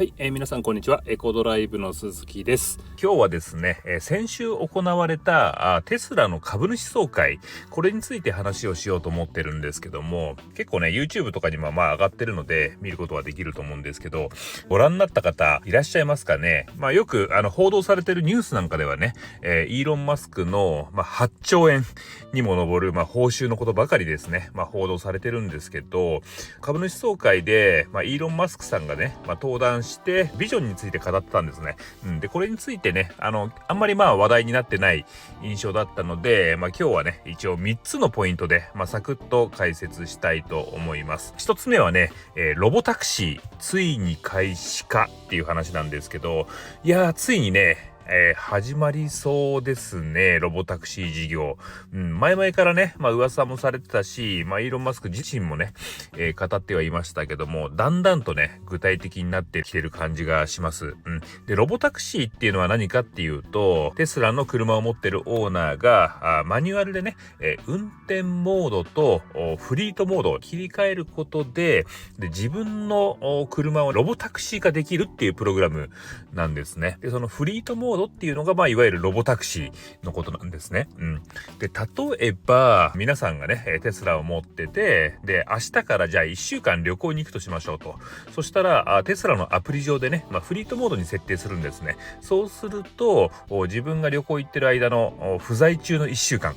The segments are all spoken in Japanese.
はい、皆さんこんにちは。エコドライブの鈴木です。今日はですね、先週行われたテスラの株主総会、これについて話をしようと思ってるんですけども、結構ね YouTube とかにも上がってるので見ることはできると思うんですけど、ご覧になった方いらっしゃいますかね。よく報道されてるニュースなんかではね、イーロン・マスクの、8兆円にも上る、報酬のことばかりですね、報道されてるんですけど、株主総会で、イーロン・マスクさんがね、登壇してビジョンについて語ってたんですね。でこれについてね、あんまり話題になってない印象だったので、今日はね一応3つのポイントで、サクッと解説したいと思います。1つ目はね、ロボタクシーついに開始かっていう話なんですけど、いやーついにね始まりそうですね、ロボタクシー事業。前々からね、噂もされてたし、イーロン・マスク自身もね、語ってはいましたけども、だんだんとね、具体的になってきてる感じがします。で、ロボタクシーっていうのは何かっていうと、テスラの車を持ってるオーナーが、マニュアルでね、運転モードとフリートモードを切り替えることで、自分の車をロボタクシー化できるっていうプログラムなんですね。で、そのフリートモードっていうのがいわゆるロボタクシーのことなんですね。で、例えば皆さんがねテスラを持ってて、で明日からじゃあ1週間旅行に行くとしましょうと。そしたらテスラのアプリ上でね、フリートモードに設定するんですね。そうすると自分が旅行行ってる間の不在中の1週間、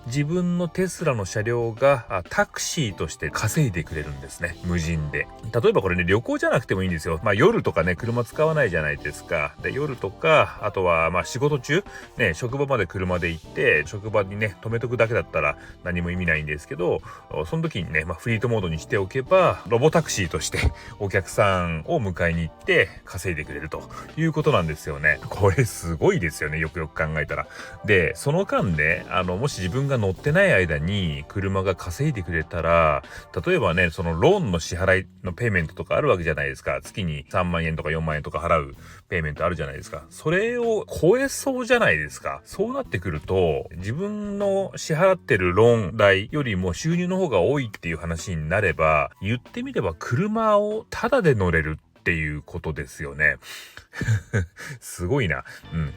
自分のテスラの車両がタクシーとして稼いでくれるんですね、無人で。例えばこれね、旅行じゃなくてもいいんですよ。夜とかね車使わないじゃないですか。で夜とか、あとは仕事中ね、職場まで車で行って職場にね止めとくだけだったら何も意味ないんですけど、その時にね、フリートモードにしておけばロボタクシーとしてお客さんを迎えに行って稼いでくれるということなんですよね。これすごいですよね、よくよく考えたら。でその間ね、もし自分が乗ってない間に車が稼いでくれたら、例えばね、そのローンの支払いのペイメントとかあるわけじゃないですか。月に3万円とか4万円とか払うペイメントあるじゃないですか。それを超えそうじゃないですか。そうなってくると、自分の支払ってるローン代よりも収入の方が多いっていう話になれば、言ってみれば車をタダで乗れるっていうことですよね。すごいな。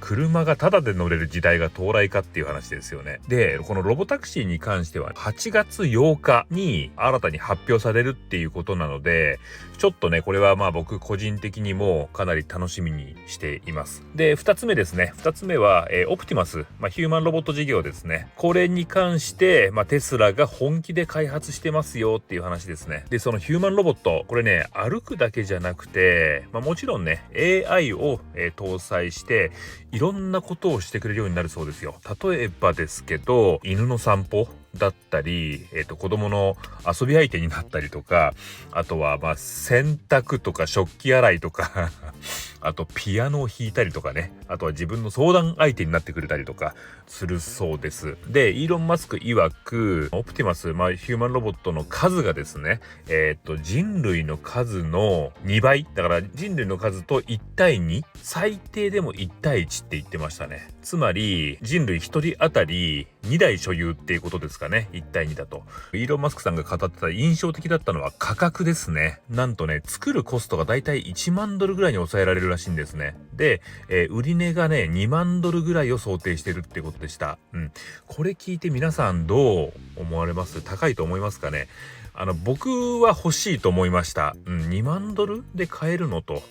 車がタダで乗れる時代が到来かっていう話ですよね。で、このロボタクシーに関しては8月8日に新たに発表されるっていうことなので、ちょっとね、これは僕個人的にもかなり楽しみにしています。で、2つ目ですね。2つ目は、オプティマス、ヒューマンロボット事業ですね。これに関して、テスラが本気で開発してますよっていう話ですね。で、そのヒューマンロボット、これね、歩くだけじゃなくて、もちろんね、AI を、搭載していろんなことをしてくれるようになるそうですよ。例えばですけど、犬の散歩だったり、子供の遊び相手になったりとか、あとは洗濯とか食器洗いとかあとピアノを弾いたりとかね、あとは自分の相談相手になってくれたりとかするそうです。で、イーロン・マスク曰く、オプティマス、ヒューマンロボットの数がですね、人類の数の2倍、だから人類の数と1対2、最低でも1対1って言ってましたね。つまり人類1人当たり2台所有っていうことですかね、1対2だと。イーロン・マスクさんが語ってた印象的だったのは価格ですね。なんとね、作るコストがだいたい1万ドルぐらいに抑えられるらしいんですね。で、売値がね2万ドルぐらいを想定してるってことでした。これ聞いて皆さんどう思われます？高いと思いますかね？僕は欲しいと思いました。2万ドルで買えるのと。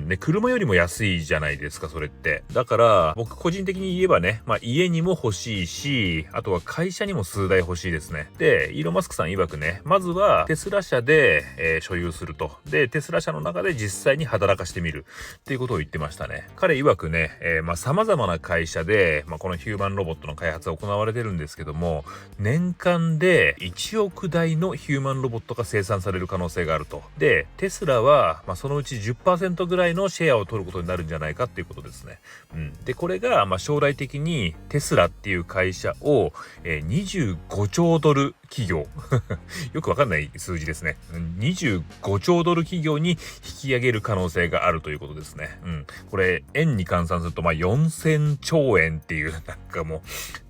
で車よりも安いじゃないですか、それって。だから僕個人的に言えばね、家にも欲しいし、あとは会社にも数台欲しいですね。でイーロン・マスクさん曰くね、まずはテスラ社で、所有すると。でテスラ社の中で実際に働かしてみるっていうことを言ってましたね。彼曰くね、様々な会社で、このヒューマンロボットの開発が行われてるんですけども、年間で1億台のヒューマンロボットが生産される可能性があると。でテスラは、そのうち 10% ぐらいのシェアを取ることになるんじゃないかっていうことですね。でこれが将来的にテスラっていう会社を、25兆ドル企業よくわかんない数字ですね。25兆ドル企業に引き上げる可能性があるということですね。これ円に換算すると4000兆円っていうなんかもう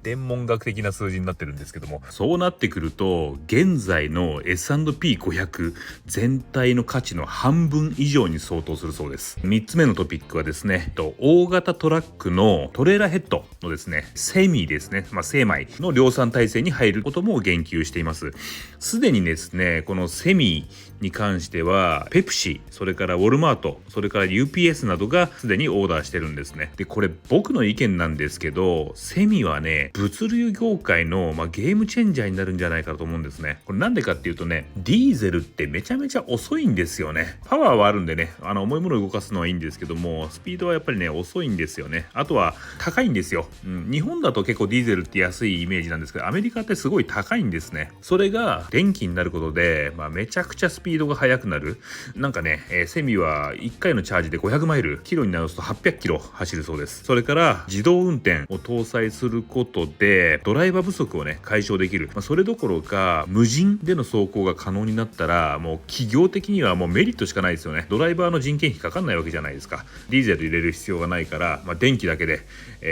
天文学的な数字になってるんですけども、そうなってくると現在の S&P500 全体の価値の半分以上に相当するそうです。3つ目のトピックはですね、大型トラックのトレーラーヘッドのですねセミですね、精米の量産体制に入ることも言及しています。すでにですねこのセミに関してはペプシ、それからウォルマート、それから UPS などがすでにオーダーしてるんですね。でこれ僕の意見なんですけど、セミはね物流業界の、ゲームチェンジャーになるんじゃないかと思うんですね。これなんでかっていうとね、ディーゼルってめちゃめちゃ遅いんですよね。パワーはあるんでね、重いものを動かすのはいいんですけども、スピードはやっぱりね遅いんですよね。あとは高いんですよ。日本だと結構ディーゼルって安いイメージなんですけど、アメリカってすごい高いんですね。それが電気になることで、めちゃくちゃスピードが速くなる。なんかね、セミは1回のチャージで500マイル、キロに直すと800キロ走るそうです。それから自動運転を搭載することでドライバー不足をね解消できる。それどころか無人での走行が可能になったら、もう企業的にはもうメリットしかないですよね。ドライバーの人件費かかんないわけじゃないですか。ディーゼル入れる必要がないから、電気だけで、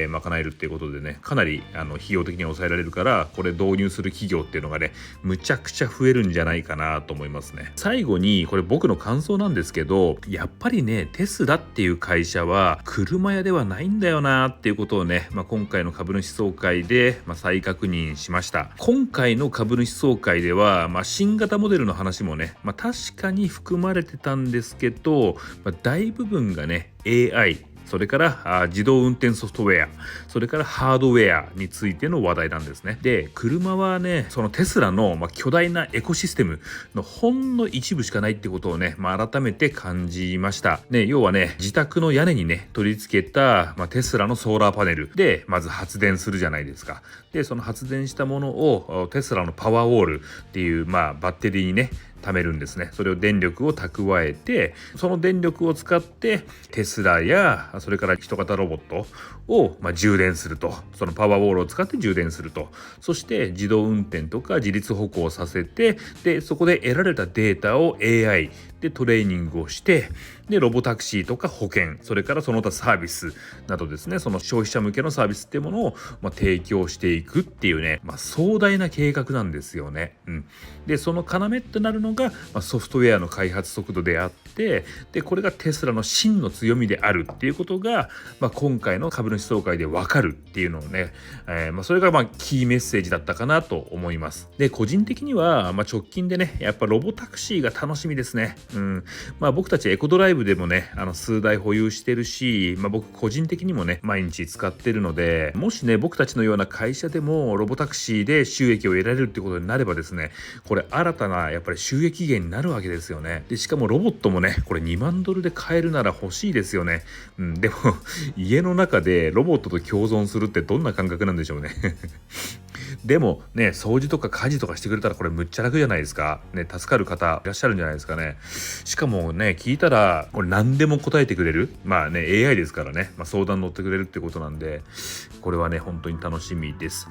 賄えるっていうことでね、かなり費用的には抑えられるから、これ導入する企業っていうのがねむちゃくちゃ増えるんじゃないかなと思いますね。最後にこれ僕の感想なんですけど、やっぱりねテスラっていう会社は車屋ではないんだよなっていうことをね、今回の株主総会で、再確認しました。今回の株主総会では、新型モデルの話もね、確かに含まれてたんですけど、大部分がね AI、それから自動運転ソフトウェア、それからハードウェアについての話題なんですね。で、車はね、そのテスラの巨大なエコシステムのほんの一部しかないってことをね、改めて感じました。ね、要はね、自宅の屋根にね、取り付けた、テスラのソーラーパネルで、まず発電するじゃないですか。で、その発電したものをテスラのパワーウォールっていう、バッテリーにね、貯めるんですね。それを電力を蓄えて、その電力を使ってテスラやそれから人型ロボットを充電すると、そのパワーウォールを使って充電すると、そして自動運転とか自律歩行させて、でそこで得られたデータを AI でトレーニングをして、でロボタクシーとか保険、それからその他サービスなどですね、その消費者向けのサービスっていうものを提供していくっていうね、壮大な計画なんですよね。でその要となるのが、ソフトウェアの開発速度であって、でこれがテスラの真の強みであるっていうことが、今回の株主総会で分かるっていうのをね、それがキーメッセージだったかなと思います。で個人的には、直近でねやっぱロボタクシーが楽しみですね。僕たちエコドライブでもね数台保有してるし、僕個人的にもね毎日使ってるので、もしね僕たちのような会社でもロボタクシーで収益を得られるってことになればですね、これ新たなやっぱり収益源になるわけですよね。でしかもロボットもねこれ2万ドルで買えるなら欲しいですよね。でも家の中でロボットと共存するってどんな感覚なんでしょうねでもね掃除とか家事とかしてくれたらこれむっちゃ楽じゃないですかね。助かる方いらっしゃるんじゃないですかね。しかもね聞いたらこれ何でも答えてくれる、AI ですからね、相談乗ってくれるってことなんで、これはね本当に楽しみです。